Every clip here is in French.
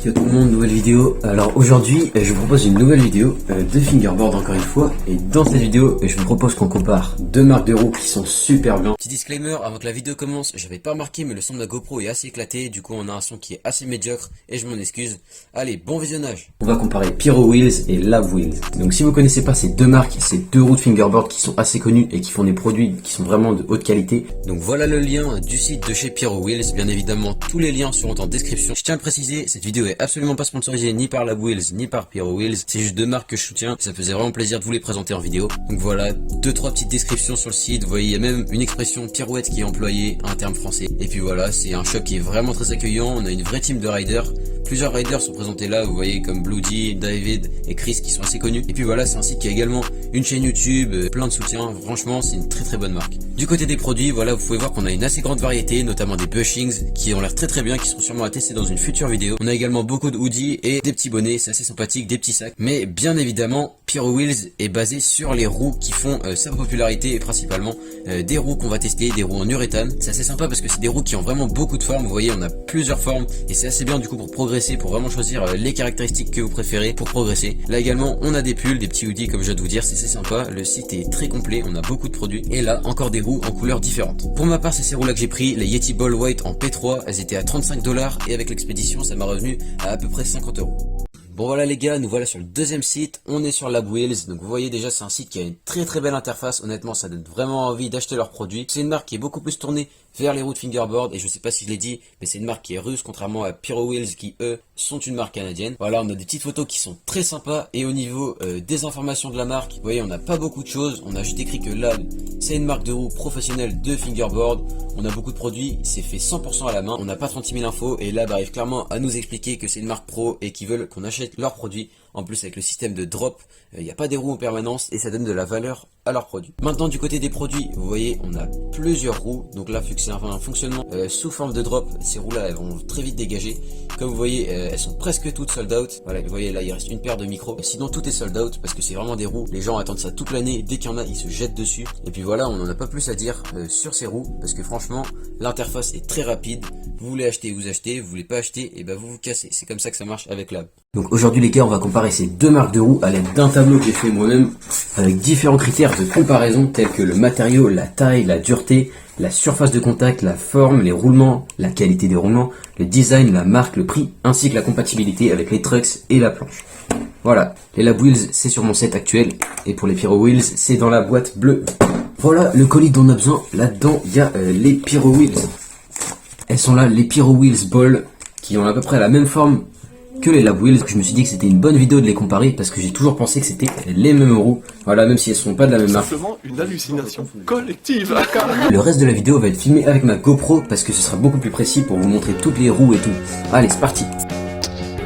Yo tout le monde, nouvelle vidéo. Alors aujourd'hui je vous propose une nouvelle vidéo de fingerboard encore une fois. Et dans cette vidéo je vous propose qu'on compare deux marques de roues qui sont super bien. Petit disclaimer avant que la vidéo commence, j'avais pas remarqué mais le son de la GoPro est assez éclaté. Du coup on a un son qui est assez médiocre et je m'en excuse. Allez, bon visionnage. On va comparer Pyro Wheels et Lab Wheels. Donc si vous connaissez pas ces deux marques, c'est deux roues de fingerboard qui sont assez connues et qui font des produits qui sont vraiment de haute qualité. Donc voilà le lien du site de chez Pyro Wheels. Bien évidemment tous les liens seront en description. Je tiens à le préciser, cette vidéo est absolument pas sponsorisé ni par Lab Wheels ni par Pyro Wheels. C'est juste deux marques que je soutiens et ça me faisait vraiment plaisir de vous les présenter en vidéo. Donc voilà, 2-3 petites descriptions sur le site. Vous voyez, il y a même une expression pirouette qui est employée, un terme français. Et puis voilà, c'est un shop qui est vraiment très accueillant. On a une vraie team de riders. Plusieurs riders sont présentés là, vous voyez, comme Bloody, David et Chris qui sont assez connus. Et puis voilà, c'est un site qui a également une chaîne YouTube, plein de soutien. Franchement, c'est une très bonne marque. Du côté des produits, voilà, vous pouvez voir qu'on a une assez grande variété, notamment des bushings qui ont l'air très bien, qui seront sûrement à tester dans une future vidéo. On a également beaucoup de hoodies et des petits bonnets, c'est assez sympathique, des petits sacs. Mais bien évidemment, Pyro Wheels est basé sur les roues qui font sa popularité et principalement des roues qu'on va tester, des roues en uréthane. C'est assez sympa parce que c'est des roues qui ont vraiment beaucoup de formes. Vous voyez, on a plusieurs formes et c'est assez bien du coup pour progresser, pour vraiment choisir les caractéristiques que vous préférez pour progresser. Là également, on a des pulls, des petits hoodies comme je viens de vous dire, c'est assez sympa. Le site est très complet, on a beaucoup de produits et là encore des roues en couleurs différentes. Pour ma part, c'est ces roues là que j'ai pris, les Yeti Ball White en P3, elles étaient à 35 $ et avec l'expédition, ça m'a revenu à peu près 50 €. Bon voilà les gars, nous voilà sur le deuxième site, on est sur Lab Wheels, donc vous voyez déjà c'est un site qui a une très belle interface, honnêtement ça donne vraiment envie d'acheter leurs produits. C'est une marque qui est beaucoup plus tournée vers les roues de fingerboard et je sais pas si je l'ai dit, mais c'est une marque qui est russe contrairement à Pyro Wheels qui eux sont une marque canadienne. Voilà, on a des petites photos qui sont très sympas et au niveau des informations de la marque, vous voyez on n'a pas beaucoup de choses, on a juste écrit que Lab c'est une marque de roues professionnelle de fingerboard, on a beaucoup de produits, c'est fait 100% à la main, on n'a pas 36 000 infos et Lab arrive clairement à nous expliquer que c'est une marque pro et qu'ils veulent qu'on achète leurs produits. En plus avec le système de drop, il n'y a pas des roues en permanence et ça donne de la valeur à leurs produits. Maintenant du côté des produits, vous voyez on a plusieurs roues. Donc là vu que c'est un fonctionnement sous forme de drop, ces roues là elles vont très vite dégager. Comme vous voyez elles sont presque toutes sold out. Voilà, vous voyez là il reste une paire de micros. Sinon tout est sold out parce que c'est vraiment des roues. Les gens attendent ça toute l'année, dès qu'il y en a ils se jettent dessus. Et puis voilà, on n'en a pas plus à dire sur ces roues parce que franchement l'interface est très rapide. Vous voulez acheter, vous achetez, vous voulez pas acheter, et ben vous cassez. C'est comme ça que ça marche avec Lab. Donc aujourd'hui les gars, on va comparer ces deux marques de roues à l'aide d'un tableau que j'ai fait moi-même avec différents critères de comparaison tels que le matériau, la taille, la dureté, la surface de contact, la forme, les roulements, la qualité des roulements, le design, la marque, le prix, ainsi que la compatibilité avec les trucks et la planche. Voilà, les Lab Wheels c'est sur mon set actuel et pour les Pyro Wheels c'est dans la boîte bleue. Voilà le colis dont on a besoin. Là-dedans il y a les Pyro Wheels. Elles sont là, les Pyro Wheels Ball, qui ont à peu près la même forme que les Lab Wheels. Je me suis dit que c'était une bonne vidéo de les comparer parce que j'ai toujours pensé que c'était les mêmes roues. Voilà, même si elles sont pas de la même marque. Simplement une hallucination collective. Le reste de la vidéo va être filmé avec ma GoPro parce que ce sera beaucoup plus précis pour vous montrer toutes les roues et tout. Allez, c'est parti.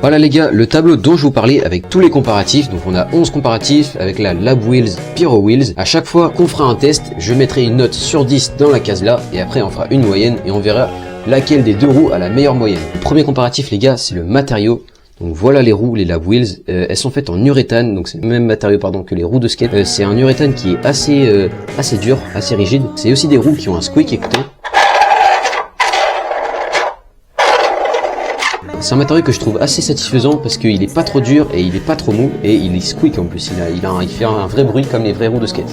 Voilà les gars, le tableau dont je vous parlais avec tous les comparatifs. Donc on a 11 comparatifs avec la Lab Wheels, Pyro Wheels. À chaque fois qu'on fera un test, je mettrai une note sur 10 dans la case là et après on fera une moyenne et on verra laquelle des deux roues a la meilleure moyenne. Le premier comparatif les gars, c'est le matériau. Donc voilà les roues, les Lab Wheels, elles sont faites en uréthane, donc c'est le même matériau que les roues de skate. C'est un uréthane qui est assez dur, assez rigide. C'est aussi des roues qui ont un squeak écoutant. C'est un matériau que je trouve assez satisfaisant parce qu'il est pas trop dur et il est pas trop mou et il est squeak en plus, il fait un vrai bruit comme les vraies roues de skate.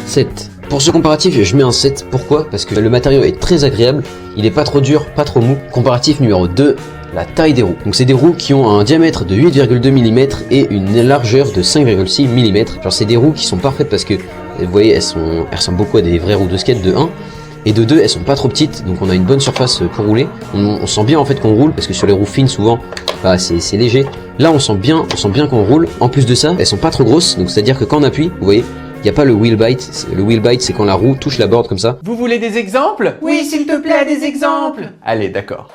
7. Pour ce comparatif, je mets un 7. Pourquoi? Parce que le matériau est très agréable, il est pas trop dur, pas trop mou. Comparatif numéro 2, la taille des roues. Donc c'est des roues qui ont un diamètre de 8,2 mm et une largeur de 5,6 mm. Genre c'est des roues qui sont parfaites parce que vous voyez, elles ressemblent beaucoup à des vraies roues de skate de 1. Et de 2, elles sont pas trop petites, donc on a une bonne surface pour rouler. On sent bien en fait qu'on roule, parce que sur les roues fines souvent, bah, c'est léger. Là on sent bien qu'on roule. En plus de ça, elles sont pas trop grosses, donc c'est à dire que quand on appuie, vous voyez, il n'y a pas le wheel bite. Le wheel bite c'est quand la roue touche la board comme ça. Vous voulez des exemples? Oui, s'il te plaît, des exemples. Allez, d'accord.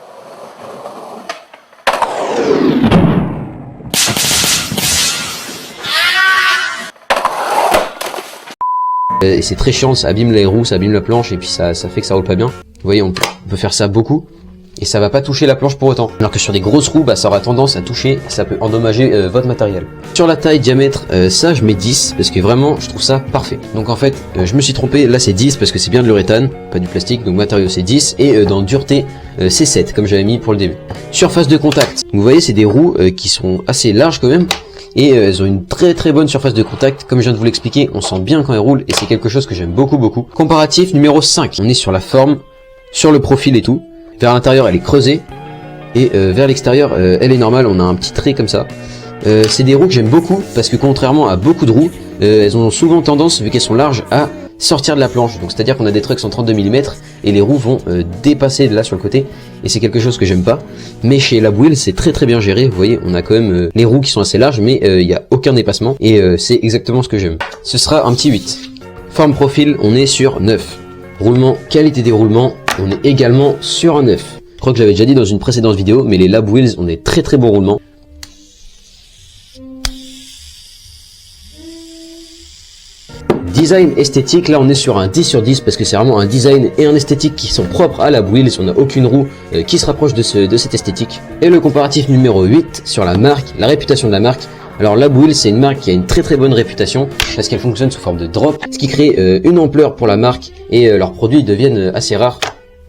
Et c'est très chiant, ça abîme les roues, ça abîme la planche et puis ça fait que ça roule pas bien. Vous voyez, on peut faire ça beaucoup. et ça va pas toucher la planche pour autant. Alors que sur des grosses roues, bah ça aura tendance à toucher, ça peut endommager votre matériel. Sur la taille diamètre, ça je mets 10 parce que vraiment je trouve ça parfait. Donc en fait, je me suis trompé, là c'est 10 parce que c'est bien de l'uréthane, pas du plastique, donc matériau c'est 10 et dans dureté c'est 7 comme j'avais mis pour le début. Surface de contact, vous voyez c'est des roues qui sont assez larges quand même. Et elles ont une très bonne surface de contact, comme je viens de vous l'expliquer, on sent bien quand elles roulent et c'est quelque chose que j'aime beaucoup. Comparatif numéro 5, on est sur la forme, sur le profil et tout, vers l'intérieur elle est creusée, et vers l'extérieur elle est normale, on a un petit trait comme ça. C'est des roues que j'aime beaucoup, parce que contrairement à beaucoup de roues, elles ont souvent tendance, vu qu'elles sont larges, à sortir de la planche. Donc c'est à dire qu'on a des trucks en 32 mm et les roues vont dépasser de là sur le côté et c'est quelque chose que j'aime pas. Mais chez Labwheels c'est très bien géré, vous voyez on a quand même les roues qui sont assez larges mais il n'y a aucun dépassement et c'est exactement ce que j'aime. Ce sera un petit 8. Forme profil on est sur 9. Roulement, qualité des roulements, on est également sur un 9. Je crois que je l'avais déjà dit dans une précédente vidéo mais les Labwheels ont des très bons roulements. Design esthétique, là on est sur un 10 sur 10 parce que c'est vraiment un design et un esthétique qui sont propres à Labwheels, on n'a aucune roue qui se rapproche de cette esthétique. Et le comparatif numéro 8 sur la marque, la réputation de la marque. Alors Labwheels c'est une marque qui a une très bonne réputation parce qu'elle fonctionne sous forme de drop, ce qui crée une ampleur pour la marque et leurs produits deviennent assez rares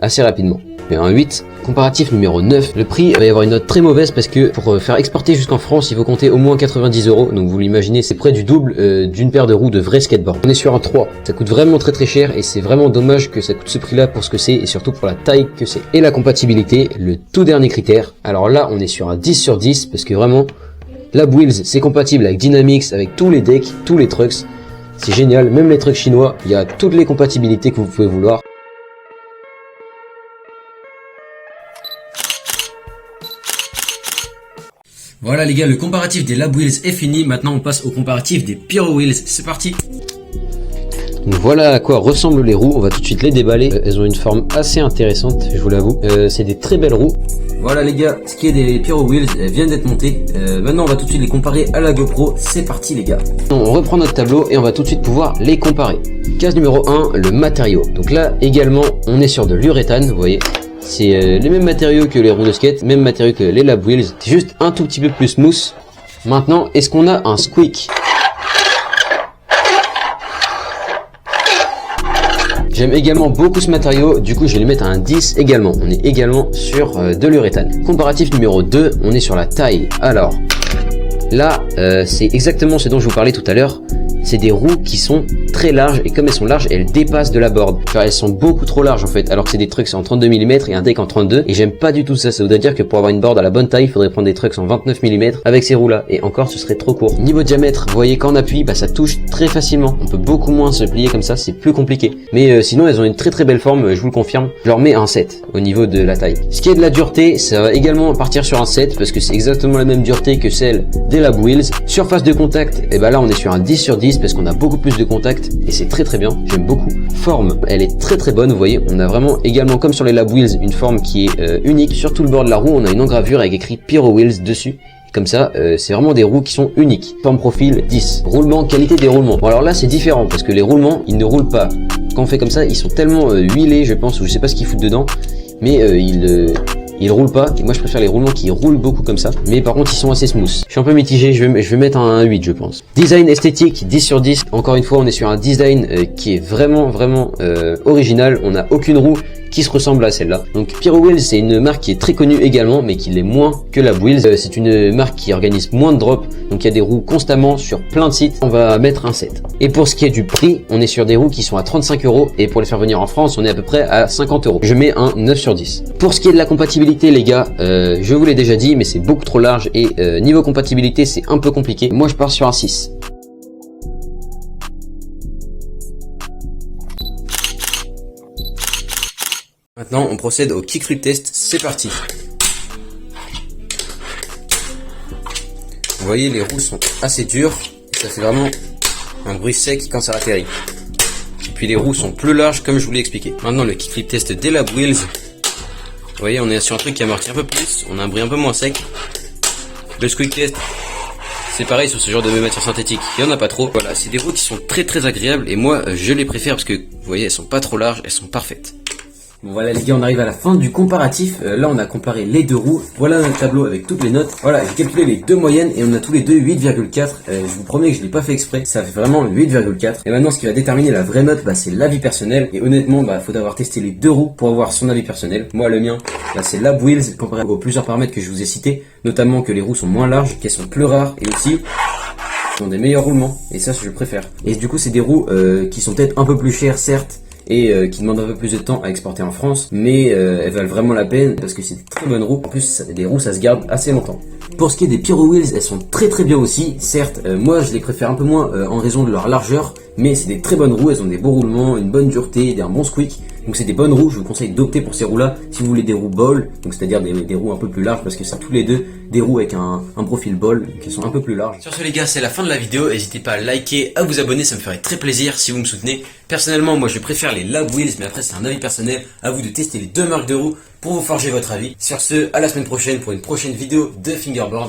assez rapidement. Et un 8. Comparatif numéro 9, le prix va y avoir une note très mauvaise parce que pour faire exporter jusqu'en France il faut compter au moins 90 €, donc vous l'imaginez c'est près du double d'une paire de roues de vrai skateboard. On est sur un 3, ça coûte vraiment très cher et c'est vraiment dommage que ça coûte ce prix là pour ce que c'est et surtout pour la taille que c'est. Et la compatibilité, le tout dernier critère, alors là on est sur un 10 sur 10 parce que vraiment Labwheels c'est compatible avec Dynamics, avec tous les decks, tous les trucks, c'est génial, même les trucks chinois, il y a toutes les compatibilités que vous pouvez vouloir. Voilà les gars, le comparatif des Labwheels est fini, maintenant on passe au comparatif des Pyrowheels, c'est parti. Donc voilà à quoi ressemblent les roues, on va tout de suite les déballer, elles ont une forme assez intéressante, je vous l'avoue, c'est des très belles roues. Voilà les gars, ce qui est des Pyrowheels, elles viennent d'être montées, maintenant on va tout de suite les comparer à la GoPro, c'est parti les gars. On reprend notre tableau et on va tout de suite pouvoir les comparer. Case numéro 1, le matériau, donc là également on est sur de l'uréthane, vous voyez. C'est les mêmes matériaux que les roues de skate, même matériaux que les Labwheels, c'est juste un tout petit peu plus smooth. Maintenant, est-ce qu'on a un squeak? J'aime également beaucoup ce matériau, du coup je vais lui mettre un 10 également. On est également sur de l'uréthane. Comparatif numéro 2, on est sur la taille. Alors, là, c'est exactement ce dont je vous parlais tout à l'heure. C'est des roues qui sont très larges et comme elles sont larges, elles dépassent de la board. Enfin, elles sont beaucoup trop larges en fait, alors que c'est des trucks en 32 mm et un deck en 32 et j'aime pas du tout ça. Ça voudrait dire que pour avoir une board à la bonne taille, il faudrait prendre des trucks en 29 mm avec ces roues là et encore ce serait trop court. Niveau diamètre, vous voyez quand on appuie, bah ça touche très facilement. On peut beaucoup moins se plier comme ça, c'est plus compliqué. Mais sinon elles ont une très belle forme, je vous le confirme. Je leur mets un 7 au niveau de la taille. Ce qui est de la dureté, ça va également partir sur un 7 parce que c'est exactement la même dureté que celle des Labwheels. Surface de contact, et bah là on est sur un 10 sur 10 parce qu'on a beaucoup plus de contact et c'est très bien, j'aime beaucoup. Forme, elle est très bonne, vous voyez, on a vraiment également comme sur les Labwheels une forme qui est unique. Sur tout le bord de la roue on a une engravure avec écrit Pyrowheels dessus. Comme ça, c'est vraiment des roues qui sont uniques. Forme profil 10. Roulement, qualité des roulements. Bon alors là c'est différent parce que les roulements ils ne roulent pas. Quand on fait comme ça ils sont tellement huilés je pense, ou je sais pas ce qu'ils foutent dedans, mais ils roulent pas, et moi je préfère les roulements qui roulent beaucoup comme ça, mais par contre ils sont assez smooth. Je suis un peu mitigé, je vais mettre un 8 je pense. Design esthétique, 10 sur 10, encore une fois on est sur un design qui est vraiment original, on n'a aucune roue qui se ressemble à celle-là. Donc Pyrowheels c'est une marque qui est très connue également, mais qui l'est moins que Labwheels. C'est une marque qui organise moins de drops, donc il y a des roues constamment sur plein de sites. On va mettre un 7. Et pour ce qui est du prix, on est sur des roues qui sont à 35 €, et pour les faire venir en France, on est à peu près à 50 €. Je mets un 9 sur 10. Pour ce qui est de la compatibilité les gars, je vous l'ai déjà dit, mais c'est beaucoup trop large, et niveau compatibilité c'est un peu compliqué. Moi je pars sur un 6. Maintenant, on procède au kickflip test, c'est parti. Vous voyez, les roues sont assez dures, ça fait vraiment un bruit sec quand ça atterrit. Et puis les roues sont plus larges comme je vous l'ai expliqué. Maintenant, le kickflip test des Labwheels. Vous voyez, on est sur un truc qui amortit un peu plus, on a un bruit un peu moins sec. Le squeak test, c'est pareil sur ce genre de matière synthétique, il n'y en a pas trop. Voilà, c'est des roues qui sont très agréables et moi je les préfère parce que, vous voyez, elles sont pas trop larges, elles sont parfaites. Bon voilà les gars, on arrive à la fin du comparatif. Là on a comparé les deux roues. Voilà un tableau avec toutes les notes. Voilà, j'ai calculé les deux moyennes et on a tous les deux 8,4. Je vous promets que je l'ai pas fait exprès. Ça fait vraiment 8,4. Et maintenant ce qui va déterminer la vraie note, c'est l'avis personnel. Et honnêtement, faut avoir testé les deux roues pour avoir son avis personnel. Moi le mien, c'est Lab Wheels comparé aux plusieurs paramètres que je vous ai cités. Notamment que les roues sont moins larges, qu'elles sont plus rares et aussi ont des meilleurs roulements. Et ça je préfère. Et du coup c'est des roues qui sont peut-être un peu plus chères certes, et qui demandent un peu plus de temps à exporter en France, mais elles valent vraiment la peine parce que c'est des très bonnes roues. En plus, les roues ça se garde assez longtemps. Pour ce qui est des Pyro Wheels, elles sont très bien aussi. Certes, moi je les préfère un peu moins en raison de leur largeur, mais c'est des très bonnes roues. Elles ont des beaux roulements, une bonne dureté, un bon squeak. Donc c'est des bonnes roues. Je vous conseille d'opter pour ces roues-là si vous voulez des roues ball, donc c'est-à-dire des roues un peu plus larges parce que c'est tous les deux des roues avec un profil ball qui sont un peu plus larges. Sur ce les gars, c'est la fin de la vidéo. N'hésitez pas à liker, à vous abonner, ça me ferait très plaisir si vous me soutenez. Personnellement, moi je préfère les Lab Wheels, mais après c'est un avis personnel. À vous de tester les deux marques de roues pour vous forger votre avis. Sur ce, à la semaine prochaine pour une prochaine vidéo de fingerboard.